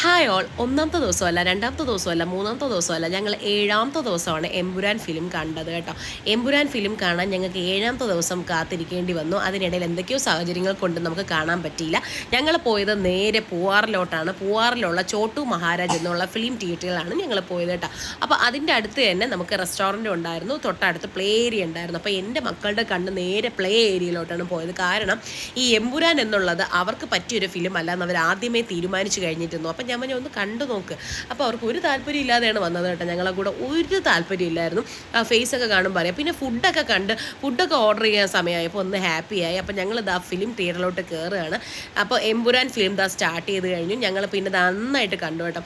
Hi all, ഒന്നാമത്തെ ദിവസമല്ല, രണ്ടാമത്തെ ദിവസമല്ല, മൂന്നാമത്തെ ദിവസമല്ല, ഞങ്ങൾ ഏഴാമത്തെ ദിവസമാണ് എമ്പുരാൻ ഫിലിം കണ്ടത് കേട്ടോ. എമ്പുരാൻ ഫിലിം കാണാൻ ഞങ്ങൾക്ക് ഏഴാമത്തെ ദിവസം കാത്തിരിക്കേണ്ടി വന്നു. അതിനിടയിൽ എന്തൊക്കെയോ സാഹചര്യങ്ങൾ കൊണ്ട് നമുക്ക് കാണാൻ പറ്റിയില്ല. ഞങ്ങൾ പോയത് നേരെ പൂവാറിലോട്ടാണ്. പൂവാറിലുള്ള ചോട്ടു മഹാരാജ് എന്നുള്ള ഫിലിം തിയേറ്ററിലാണ് ഞങ്ങൾ പോയത് കേട്ടോ. അപ്പോൾ അതിൻ്റെ അടുത്ത് തന്നെ നമുക്ക് റെസ്റ്റോറൻറ്റ് ഉണ്ടായിരുന്നു, തൊട്ടടുത്ത് പ്ലേ ഏരിയ ഉണ്ടായിരുന്നു. അപ്പോൾ എൻ്റെ മക്കളുടെ കണ്ണ് നേരെ പ്ലേ ഏരിയയിലോട്ടാണ് പോയത്. കാരണം ഈ എമ്പുരാൻ എന്നുള്ളത് അവർക്ക് പറ്റിയൊരു ഫിലിം അല്ല എന്ന് അവർ ആദ്യമേ തീരുമാനിച്ചു കഴിഞ്ഞിരുന്നു. അപ്പം ഞാൻ പറഞ്ഞു ഒന്ന് കണ്ടു നോക്ക്. അപ്പോൾ അവർക്ക് ഒരു താല്പര്യം ഇല്ലാതെയാണ് വന്നത് കേട്ടോ. ഞങ്ങളെ കൂടെ ഒരു താല്പര്യം ഇല്ലായിരുന്നു. ആ ഫേസൊക്കെ കാണുമ്പോൾ പറയാം. പിന്നെ ഫുഡൊക്കെ ഓർഡർ ചെയ്യാൻ സമയമായപ്പോൾ ഒന്ന് ഹാപ്പിയായി. അപ്പോൾ ഞങ്ങൾ ഇതാ ഫിലിം തിയേറ്ററിലോട്ട് കയറുകയാണ്. അപ്പോൾ എമ്പുരാൻ ഫിലിം ഇതാ സ്റ്റാർട്ട് ചെയ്ത് കഴിഞ്ഞു. ഞങ്ങൾ പിന്നെ നന്നായിട്ട് കണ്ടു കേട്ടോ.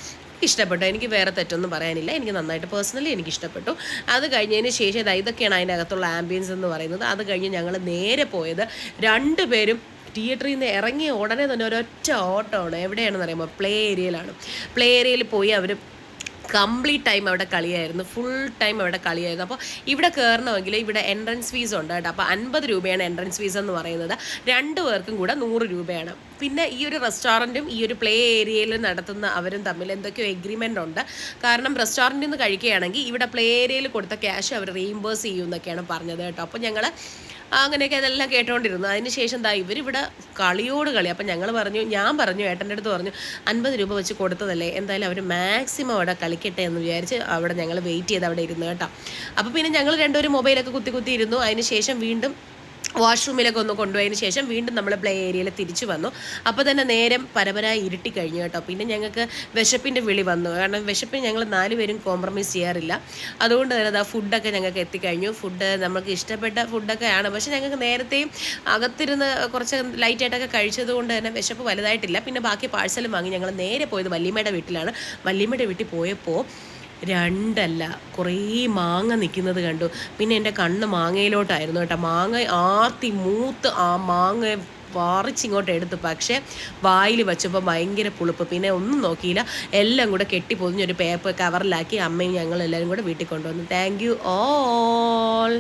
ഇഷ്ടപ്പെട്ടു. എനിക്ക് വേറെ തെറ്റൊന്നും പറയാനില്ല. എനിക്ക് നന്നായിട്ട് പേഴ്സണലി എനിക്ക് ഇഷ്ടപ്പെട്ടു. അത് കഴിഞ്ഞതിന് ശേഷം ഇതൊക്കെയാണ് അതിൻ്റെ അകത്തുള്ള ആംബിയൻസ് എന്ന് പറയുന്നത്. അത് കഴിഞ്ഞ് ഞങ്ങൾ നേരെ പോയത് രണ്ടുപേരും തിയേറ്ററിൽ നിന്ന് ഇറങ്ങിയ ഉടനെ തന്നെ ഒരൊറ്റ ഓട്ടമാണ്. എവിടെയാണെന്ന് അറിയുമ്പോൾ പ്ലേ ഏരിയയിലാണ്. പ്ലേ ഏരിയയിൽ പോയി അവർ കംപ്ലീറ്റ് ടൈം അവിടെ കളിയായിരുന്നു, ഫുൾ ടൈം അവിടെ കളിയായിരുന്നു. അപ്പോൾ ഇവിടെ കയറണമെങ്കിൽ ഇവിടെ എൻട്രൻസ് ഫീസ് ഉണ്ട് കേട്ടോ. അപ്പോൾ 50 രൂപയാണ് എൻട്രൻസ് ഫീസ് എന്ന് പറയുന്നത്. 2 പേർക്കും കൂടെ 100 രൂപയാണ്. പിന്നെ ഈ ഒരു റെസ്റ്റോറൻറ്റും ഈ ഒരു പ്ലേ ഏരിയയിൽ നടത്തുന്ന അവരും തമ്മിൽ എന്തൊക്കെയോ എഗ്രിമെൻ്റ് ഉണ്ട്. കാരണം റെസ്റ്റോറൻറ്റിൽ നിന്ന് കഴിക്കുകയാണെങ്കിൽ ഇവിടെ പ്ലേ ഏരിയയിൽ കൊടുത്ത ക്യാഷ് അവർ റീഇംബേഴ്സ് ചെയ്യുമെന്നൊക്കെയാണ് പറഞ്ഞത് കേട്ടോ. അപ്പോൾ ഞങ്ങൾ അങ്ങനെയൊക്കെ അതെല്ലാം കേട്ടോണ്ടിരുന്നു. അതിന് ശേഷം ഇവരിവിടെ കളിയോട് കളി. അപ്പം ഞാൻ പറഞ്ഞു ഏട്ടൻ്റെ അടുത്ത് പറഞ്ഞു 50 രൂപ വെച്ച് കൊടുത്തതല്ലേ, എന്തായാലും അവർ മാക്സിമം അവിടെ കളിക്കട്ടെ എന്ന് വിചാരിച്ച് അവിടെ ഞങ്ങൾ വെയിറ്റ് ചെയ്ത് അവിടെ ഇരുന്നു കേട്ടോ. അപ്പോൾ പിന്നെ ഞങ്ങൾ രണ്ടുപേരും മൊബൈലൊക്കെ കുത്തി ഇരുന്നു. അതിന് ശേഷം വീണ്ടും വാഷ്റൂമിലൊക്കെ ഒന്ന് കൊണ്ടുപോയതിന് ശേഷം വീണ്ടും നമ്മൾ പ്ലേ ഏരിയയിൽ തിരിച്ചു വന്നു. അപ്പോൾ തന്നെ നേരം പരപരായി ഇരുട്ടി കഴിഞ്ഞു കേട്ടോ. പിന്നെ ഞങ്ങൾക്ക് വിശപ്പിൻ്റെ വിളി വന്നു. കാരണം വിശപ്പിന് ഞങ്ങൾ 4 പേരും കോംപ്രമൈസ് ചെയ്യാറില്ല. അതുകൊണ്ട് തന്നെ ഫുഡൊക്കെ ഞങ്ങൾക്ക് എത്തിക്കഴിഞ്ഞു. ഫുഡ് നമുക്ക് ഇഷ്ടപ്പെട്ട ഫുഡൊക്കെയാണ്. പക്ഷേ ഞങ്ങൾക്ക് നേരത്തെയും അകത്തിരുന്ന് കുറച്ച് ലൈറ്റായിട്ടൊക്കെ കഴിച്ചത് കൊണ്ട് തന്നെ വിശപ്പ് വലുതായിട്ടില്ല. പിന്നെ ബാക്കി പാഴ്സലും വാങ്ങി ഞങ്ങൾ നേരെ പോയത് വല്യമ്മയുടെ വീട്ടിലാണ്. വല്യമ്മയുടെ വീട്ടിൽ പോയപ്പോൾ 2 അല്ല കുറേ മാങ്ങ നിൽക്കുന്നത് കണ്ടു. പിന്നെ എൻ്റെ കണ്ണ് മാങ്ങയിലോട്ടായിരുന്നു കേട്ടോ. മാങ്ങ ആർത്തി മൂത്ത് ആ മാങ്ങ പറിച്ചിങ്ങോട്ട് എടുത്തു. പക്ഷേ വായിൽ വെച്ചപ്പോൾ ഭയങ്കര പുളിപ്പ്. പിന്നെ ഒന്നും നോക്കിയില്ല, എല്ലാം കൂടെ കെട്ടി പൊതിഞ്ഞൊരു പേപ്പർ കവറിലാക്കി അമ്മയും ഞങ്ങളെല്ലാവരും കൂടെ വീട്ടിൽ കൊണ്ടുവന്നു. Thank you all.